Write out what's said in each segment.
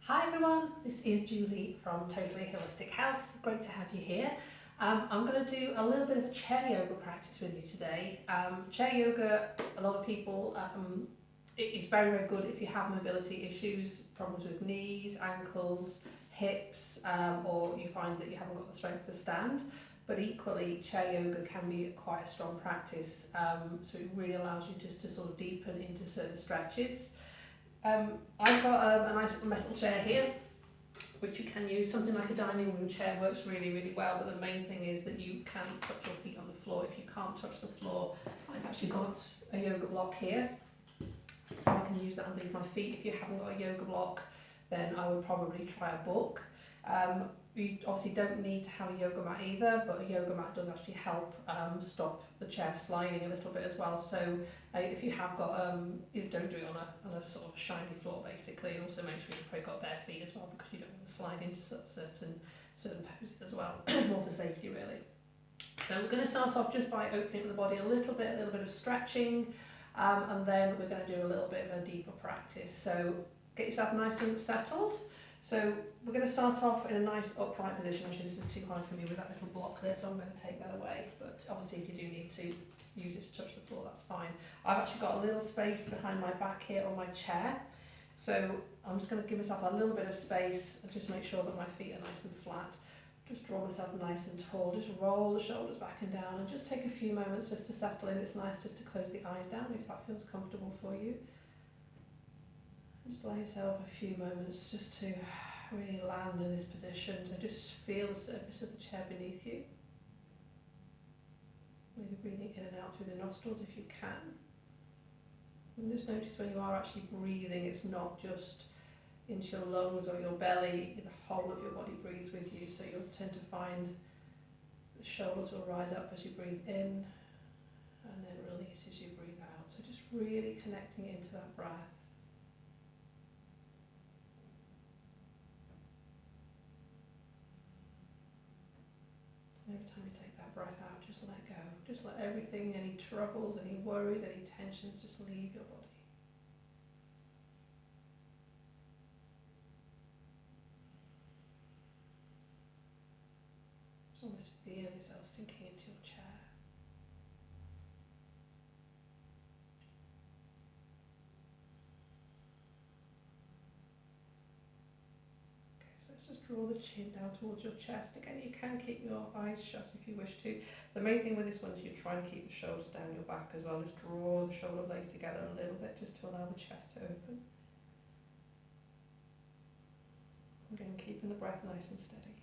Hi everyone, this is Julie from Totally Holistic Health. Great to have you here. I'm going to do a little bit of a chair yoga practice with you today. Chair yoga, a lot of people, it is very, very good if you have mobility issues, problems with knees, ankles, hips, or you find that you haven't got the strength to stand. But equally, chair yoga can be quite a strong practice, so it really allows you just to sort of deepen into certain stretches. I've got a nice little metal chair here, which you can use. Something like a dining room chair works really, really well, but the main thing is that you can touch your feet on the floor. If you can't touch the floor, I've actually got a yoga block here, so I can use that underneath my feet. If you haven't got a yoga block, then I would probably try a book. You obviously don't need to have a yoga mat either, but a yoga mat does actually help stop the chair sliding a little bit as well. So if you have got, don't do it on a sort of shiny floor basically, and also make sure you've probably got bare feet as well, because you don't want to slide into certain poses as well, more for safety really. So we're going to start off just by opening up the body a little bit of stretching, and then we're going to do a little bit of a deeper practice. So get yourself nice and settled. So we're going to start off in a nice upright position. Actually, this is too high for me with that little block there, so I'm going to take that away. But obviously, if you do need to use it to touch the floor, that's fine. I've actually got a little space behind my back here on my chair. So I'm just going to give myself a little bit of space and just make sure that my feet are nice and flat. Just draw myself nice and tall. Just roll the shoulders back and down, and just take a few moments just to settle in. It's nice just to close the eyes down if that feels comfortable for you. Just allow yourself a few moments just to really land in this position. So just feel the surface of the chair beneath you. Maybe breathing in and out through the nostrils if you can. And just notice when you are actually breathing, it's not just into your lungs or your belly, the whole of your body breathes with you. So you'll tend to find the shoulders will rise up as you breathe in and then release as you breathe out. So just really connecting into that breath. Every time you take that breath out, just let go. Just let everything, any troubles, any worries, any tensions, just leave your body. Just almost feel yourself sinking into your chair. Just draw the chin down towards your chest. Again, you can keep your eyes shut if you wish to. The main thing with this one is you try and keep the shoulders down your back as well. Just draw the shoulder blades together a little bit just to allow the chest to open. Again, keeping the breath nice and steady.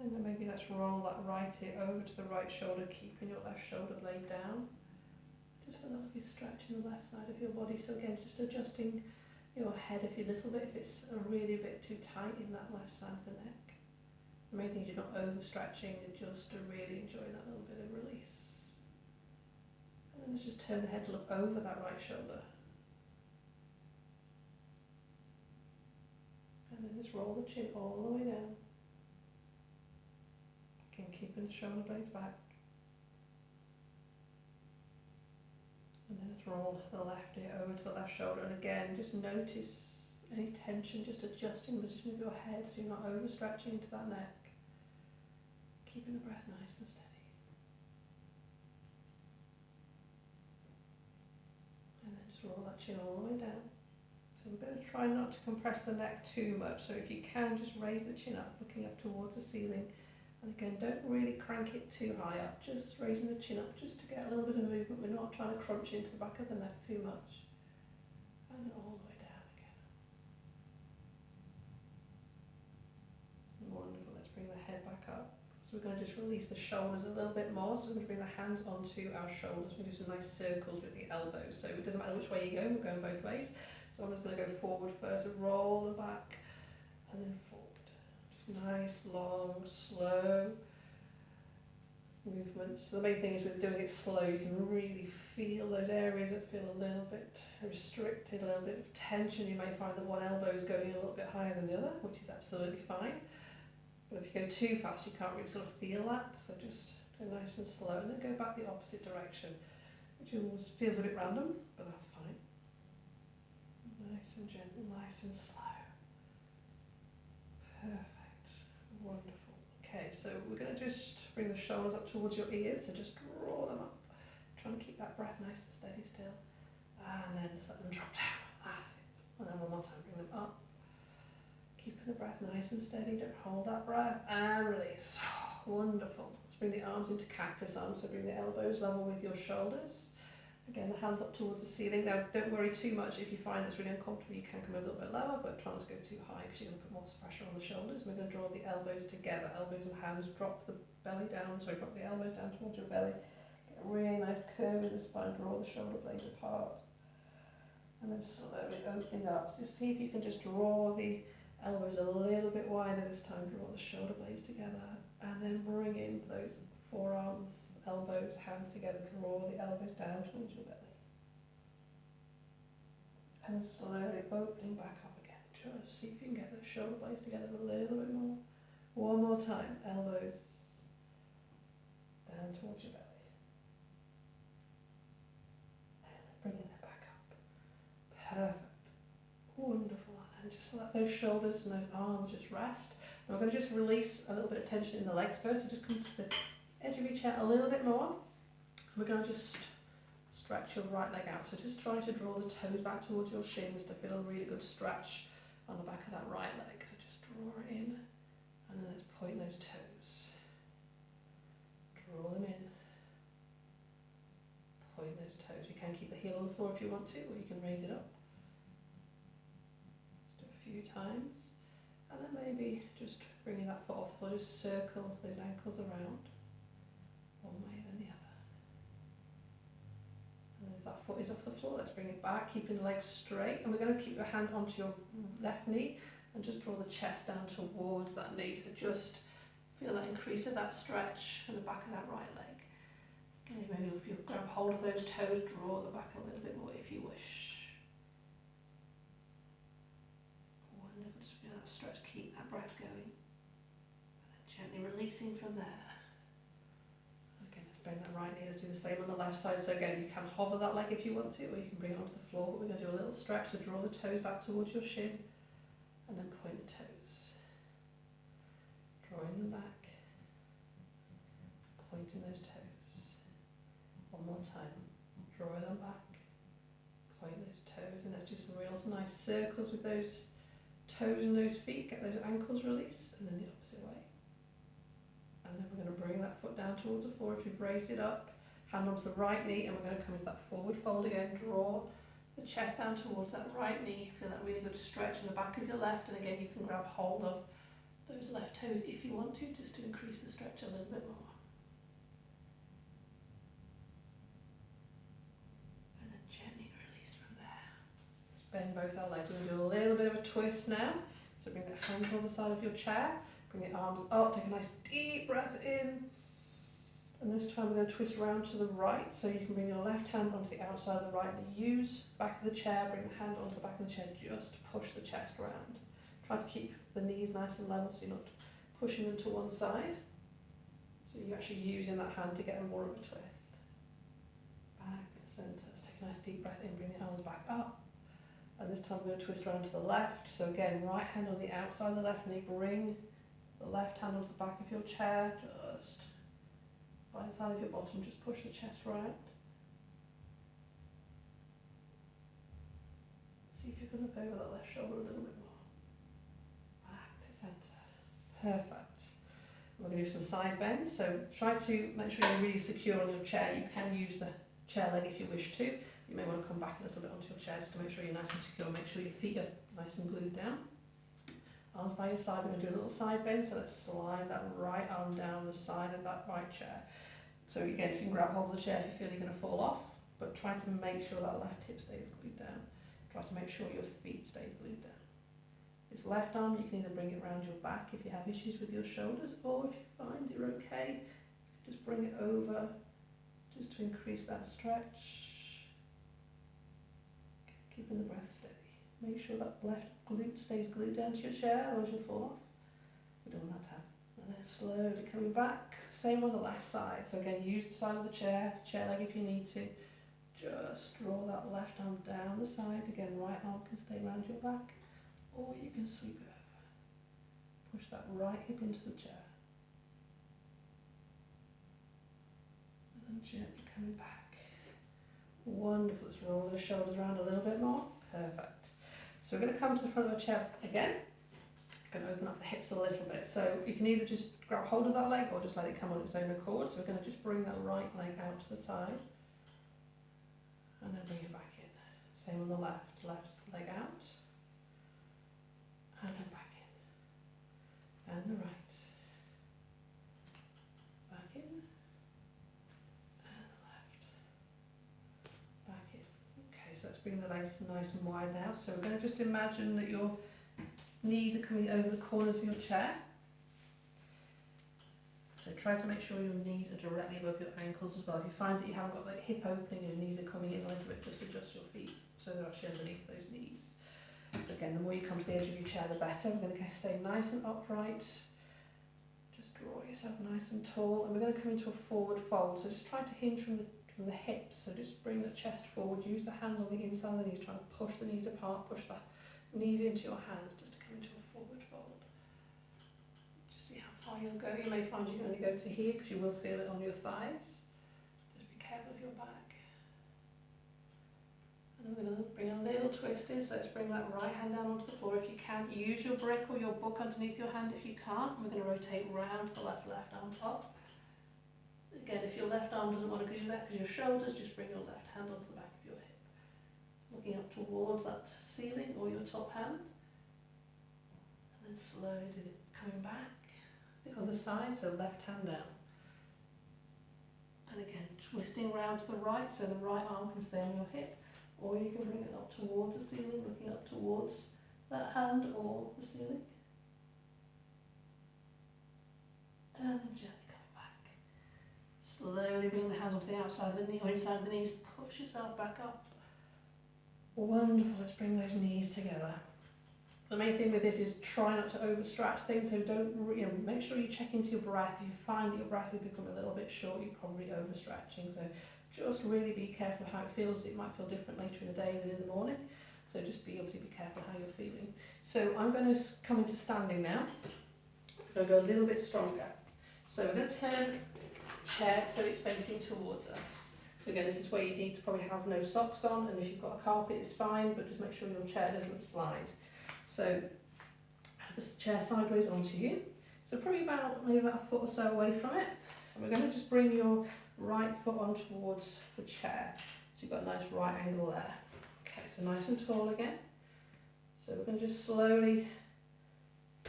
And then maybe let's roll that right hip over to the right shoulder, keeping your left shoulder blade down. Just for a little bit of stretch in the left side of your body. So again, just adjusting your head a little bit if it's really a bit too tight in that left side of the neck. The main thing is you're not overstretching, and just to really enjoy that little bit of release. And then let's just turn the head to look over that right shoulder. And then just roll the chin all the way down. Again, keeping the shoulder blades back. And then let's roll the left ear over to the left shoulder, and again just notice any tension, just adjusting the position of your head so you're not overstretching into that neck. Keeping the breath nice and steady. And then just roll that chin all the way down. So we're going to try not to compress the neck too much, so if you can just raise the chin up, looking up towards the ceiling. And again, don't really crank it too high up, just raising the chin up just to get a little bit of movement. We're not trying to crunch into the back of the neck too much. And then all the way down again. Wonderful, let's bring the head back up. So we're going to just release the shoulders a little bit more. So we're going to bring the hands onto our shoulders. We're going to do some nice circles with the elbows. So it doesn't matter which way you go, we're going both ways. So I'm just going to go forward first, roll them back, and then forward. Nice, long, slow movements. So the main thing is with doing it slow, you can really feel those areas that feel a little bit restricted, a little bit of tension. You may find that one elbow is going a little bit higher than the other, which is absolutely fine. But if you go too fast, you can't really sort of feel that. So just go nice and slow, and then go back the opposite direction, which almost feels a bit random, but that's fine. Nice and gentle, nice and slow. Perfect. Wonderful. Okay, so we're going to just bring the shoulders up towards your ears, so just draw them up. Trying to keep that breath nice and steady still. And then just let them drop down. That's it. And then one more time, bring them up. Keeping the breath nice and steady, don't hold that breath. And release. Wonderful. Let's bring the arms into cactus arms, so bring the elbows level with your shoulders. Again, the hands up towards the ceiling. Now, don't worry too much if you find it's really uncomfortable. You can come a little bit lower, but try not to go too high because you're going to put more pressure on the shoulders. We're going to draw the elbows together. Elbows and hands. Drop the belly down. Sorry, drop the elbows down towards your belly. Get a really nice curve in the spine. Draw the shoulder blades apart. And then slowly opening up. So see if you can just draw the elbows a little bit wider this time. Draw the shoulder blades together. And then bring in those forearms, elbows, hands together. Draw the elbows down towards your belly. And then slowly opening back up again. Just see if you can get those shoulder blades together a little bit more. One more time. Elbows down towards your belly. And bringing it back up. Perfect. Wonderful. And just let those shoulders and those arms just rest. And we're going to just release a little bit of tension in the legs first. So just come to the edge of your chair a little bit more. We're going to just stretch your right leg out. So just try to draw the toes back towards your shins to feel a really good stretch on the back of that right leg. So just draw it in. And then let's point those toes. Draw them in. Point those toes. You can keep the heel on the floor if you want to, or you can raise it up. Just do a few times. And then maybe just bringing that foot off the floor, just circle those ankles around. One way then the other. And if that foot is off the floor, let's bring it back, keeping the legs straight. And we're going to keep your hand onto your left knee and just draw the chest down towards that knee. So just feel that increases that stretch in the back of that right leg. Okay, maybe if you grab hold of those toes, draw them back a little bit more if you wish. Wonderful, just feel that stretch, keep that breath going. And then gently releasing from there. Again, let's bring that right knee, let's do the same on the left side. So again, you can hover that leg if you want to, or you can bring it onto the floor, but we're going to do a little stretch, so draw the toes back towards your shin, and then point the toes. Drawing them back, pointing those toes. One more time, draw them back, point those toes, and let's do some real nice circles with those toes and those feet, get those ankles released, and then the opposite way. And then we're going to bring that foot down towards the floor if you've raised it up, hand onto the right knee, and we're going to come into that forward fold again, draw the chest down towards that right knee, feel that really good stretch in the back of your left, and again you can grab hold of those left toes if you want to, just to increase the stretch a little bit more. Bend both our legs. We're going to do a little bit of a twist now. So bring the hands on the side of your chair. Bring the arms up. Take a nice deep breath in. And this time we're going to twist around to the right. So you can bring your left hand onto the outside of the right knee. Use the back of the chair. Bring the hand onto the back of the chair. Just push the chest around. Try to keep the knees nice and level so you're not pushing them to one side. So you're actually using that hand to get more of a twist. Back to centre. Let's take a nice deep breath in. Bring the arms back up. And this time we're going to twist around to the left. So again, right hand on the outside of the left knee. Bring the left hand onto the back of your chair. Just by the side of your bottom, just push the chest round. See if you can look over that left shoulder a little bit more. Back to centre. Perfect. We're going to do some side bends. So try to make sure you're really secure on your chair. You can use the chair leg if you wish to. You may want to come back a little bit onto your chair just to make sure you're nice and secure. Make sure your feet are nice and glued down. Arms by your side. We're going to do a little side bend. So let's slide that right arm down the side of that right chair. So again, if you can grab hold of the chair if you feel you're going to fall off, but try to make sure that left hip stays glued down. Try to make sure your feet stay glued down. This left arm, you can either bring it around your back if you have issues with your shoulders, or if you find you're okay, you can just bring it over just to increase that stretch. Keeping the breath steady. Make sure that left glute stays glued down to your chair, otherwise you'll fall off. We don't want that to happen. And then slowly coming back. Same on the left side. So again, use the side of the chair leg if you need to. just draw that left arm down the side. Again, right arm can stay around your back, or you can sweep it over. Push that right hip into the chair. And then gently coming back. Wonderful. Let's roll those shoulders around a little bit more. Perfect. So we're going to come to the front of our chair again. Going to open up the hips a little bit. So you can either just grab hold of that leg or just let it come on its own accord. So we're going to just bring that right leg out to the side. And then bring it back in. Same on the left. Left leg out. And then back in. And the right. Back in. And the left. Back in. Okay, so let's bring the legs nice and wide now. So we're going to just imagine that your knees are coming over the corners of your chair. So try to make sure your knees are directly above your ankles as well. If you find that you haven't got that hip opening, your knees are coming in a little bit, just adjust your feet so they're actually underneath those knees. So again, the more you come to the edge of your chair, the better. We're going to stay nice and upright. Just draw yourself nice and tall. And we're going to come into a forward fold. So just try to hinge from the hips. So just bring the chest forward. Use the hands on the inside of the knees. Try to push the knees apart. Push the knees into your hands just to come into a forward fold. Just see how far you'll go. You may find you can only go to here because you will feel it on your thighs. Just be careful of your back. And I'm going to bring a little twist in, so let's bring that right hand down onto the floor. If you can, use your brick or your book underneath your hand. If you can't, we're going to rotate round to the left arm up. Again, if your left arm doesn't want to do that because your shoulders, just bring your left hand onto the back of your hip. Looking up towards that ceiling or your top hand. And then slowly coming back. The other side, so left hand down. And again, twisting round to the right, so the right arm can stay on your hip. Or you can bring it up towards the ceiling, looking up towards that hand or the ceiling. And then gently coming back. Slowly bring the hands onto the outside of the knee or inside of the knees. Push yourself back up. Wonderful. Let's bring those knees together. The main thing with this is try not to overstretch things. So don't, make sure you check into your breath. If you find that your breath will become a little bit short, you're probably overstretching. So just really be careful how it feels. It might feel different later in the day than in the morning. So just obviously be careful how you're feeling. So I'm going to come into standing now. I'm going to go a little bit stronger. So we're going to turn the chair so it's facing towards us. So again, this is where you need to probably have no socks on, and if you've got a carpet it's fine, but just make sure your chair doesn't slide. So have the chair sideways onto you. So probably maybe about a foot or so away from it. And we're going to just bring your right foot on towards the chair. So you've got a nice right angle there. Okay, so nice and tall again. So we're going to just slowly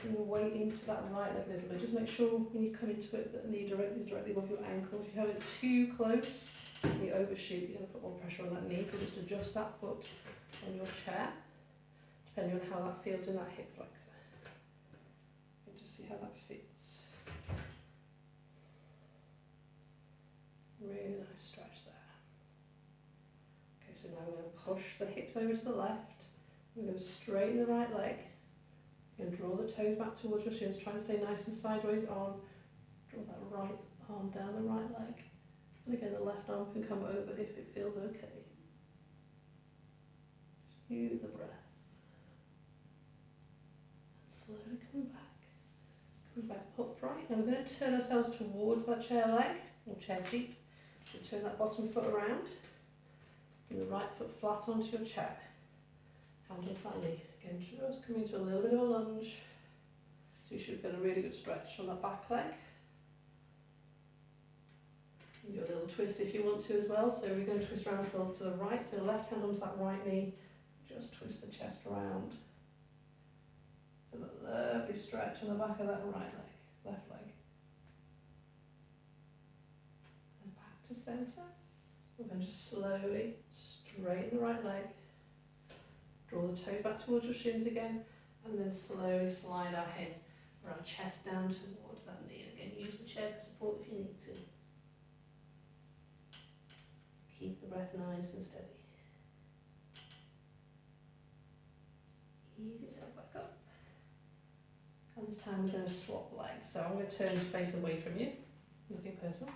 bring your weight into that right leg a little bit. Just make sure when you come into it that the knee is directly above your ankle. If you have it too close and you overshoot, you're going to put more pressure on that knee. So just adjust that foot on your chair, depending on how that feels in that hip flexor. And just see how that fits. Really nice stretch there. Okay, so now we're going to push the hips over to the left. We're going to straighten the right leg. We're going to draw the toes back towards your shins. Try and stay nice and sideways on. Draw that right arm down the right leg. And again, the left arm can come over if it feels okay. Just use the breath. And slowly coming back. Coming back upright. Now we're going to turn ourselves towards that chair leg or chair seat. So turn that bottom foot around. Bring the right foot flat onto your chair. Hand on flat knee. Again, just come into a little bit of a lunge. So you should feel a really good stretch on that back leg. Do a little twist if you want to as well. So we're going to twist around to the right. So left hand onto that right knee. Just twist the chest around. Feel a lovely stretch on the back of that right leg, left leg. And back to centre. We're going to just slowly straighten the right leg. Draw the toes back towards your shins again. And then slowly slide our head or our chest down towards that knee. And again, use the chair for support if you need to. Keep the breath nice and steady. Ease yourself back up. And this time we're going to swap legs. So I'm going to turn your face away from you. Nothing personal.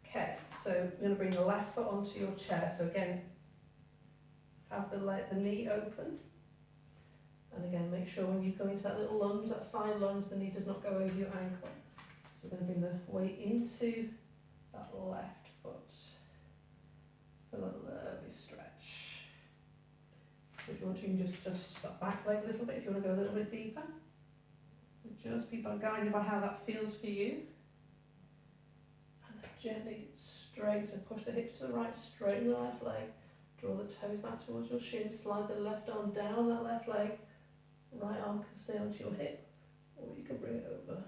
Okay, So you're going to bring the left foot onto your chair. So again, have the knee open. And again, make sure when you go into that little lunge, that side lunge, the knee does not go over your ankle. So we're going to bring the weight into that left foot. For a lovely stretch. So if you want to, you can just adjust that back leg a little bit if you want to go a little bit deeper. Just be guided by how that feels for you. And then gently straight, so push the hips to the right, straighten the left leg. Draw the toes back towards your shin, slide the left arm down that left leg. Right arm can stay onto your hip, or you can bring it over.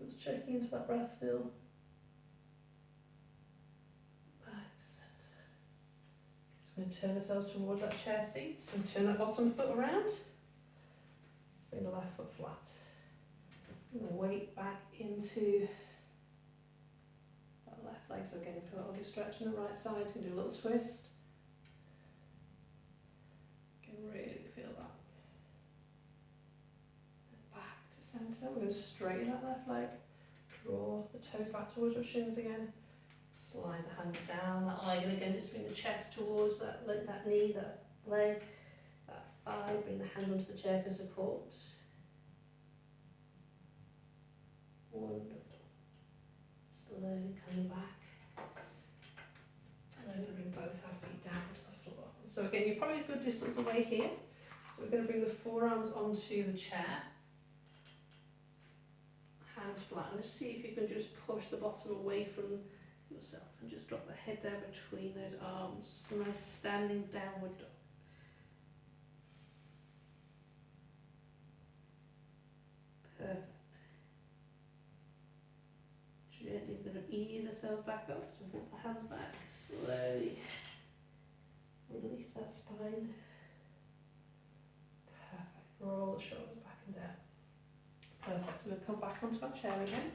Just checking into that breath still. Back to centre. So we're going to turn ourselves towards that chair seat, so turn that bottom foot around. Bring the left foot flat. And the weight back into that left leg. So again, feel that lovely stretch on the right side. You can do a little twist. You can really feel that. And back to centre. We're going to straighten that left leg. Draw the toes back towards your shins again. Slide the hand down that leg, and again just bring the chest towards that knee, that leg, that thigh. Bring the hand onto the chair for support. Wonderful. Slowly coming back. And I'm going to bring both our feet down to the floor. So again, you're probably a good distance away here. So we're going to bring the forearms onto the chair. Hands flat, and just see if you can just push the bottom away from yourself and just drop the head down between those arms. So nice standing downward dog. Perfect. Gently, we're going to ease ourselves back up. So put the hands back slowly. Release that spine. Perfect. Roll the shoulders back and down. Perfect. So we'll come back onto our chair again.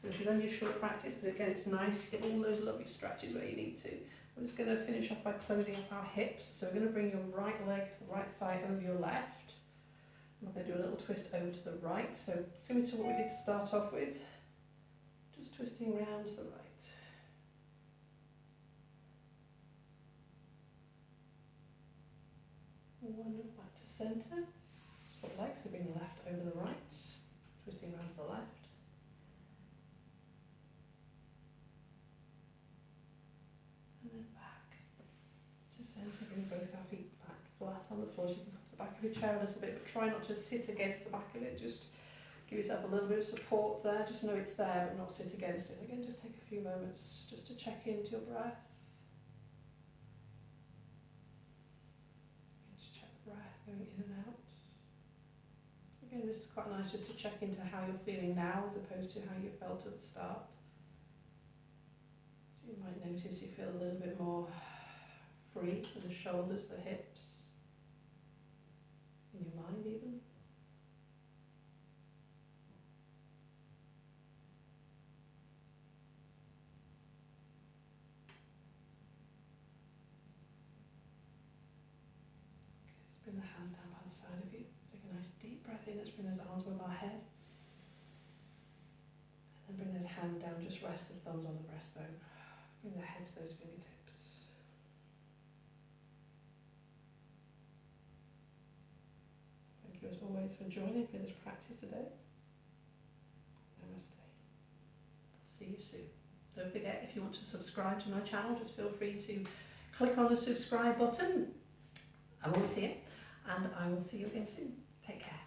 So this is only a short practice, but again, it's nice to get all those lovely stretches where you need to. I'm just going to finish off by closing up our hips. So we're going to bring your right leg, right thigh over your left. I'm going to do a little twist over to the right. So similar to what we did to start off with. Just twisting round to the right. Wonderful. Back to centre. Spot leg, so bring the left over the right. Twisting round to the left. And then back to centre. Bring both our feet back flat on the floor. So you can come to the back of your chair a little bit, but try not to sit against the back of it. Just give yourself a little bit of support there. Just know it's there, but not sit against it. Again, just take a few moments just to check into your breath. Just check the breath going in and out. Again, this is quite nice just to check into how you're feeling now as opposed to how you felt at the start. So you might notice you feel a little bit more free with the shoulders, the hips, in your mind even. Bring the hands down by the side of you. Take a nice deep breath in. Let's bring those arms above our head. And then bring those hands down. Just rest the thumbs on the breastbone. Bring the head to those fingertips. Thank you as always for joining for this practice today. Namaste. I'll see you soon. Don't forget, if you want to subscribe to my channel, just feel free to click on the subscribe button. I'm always here. And I will see you again soon. Take care.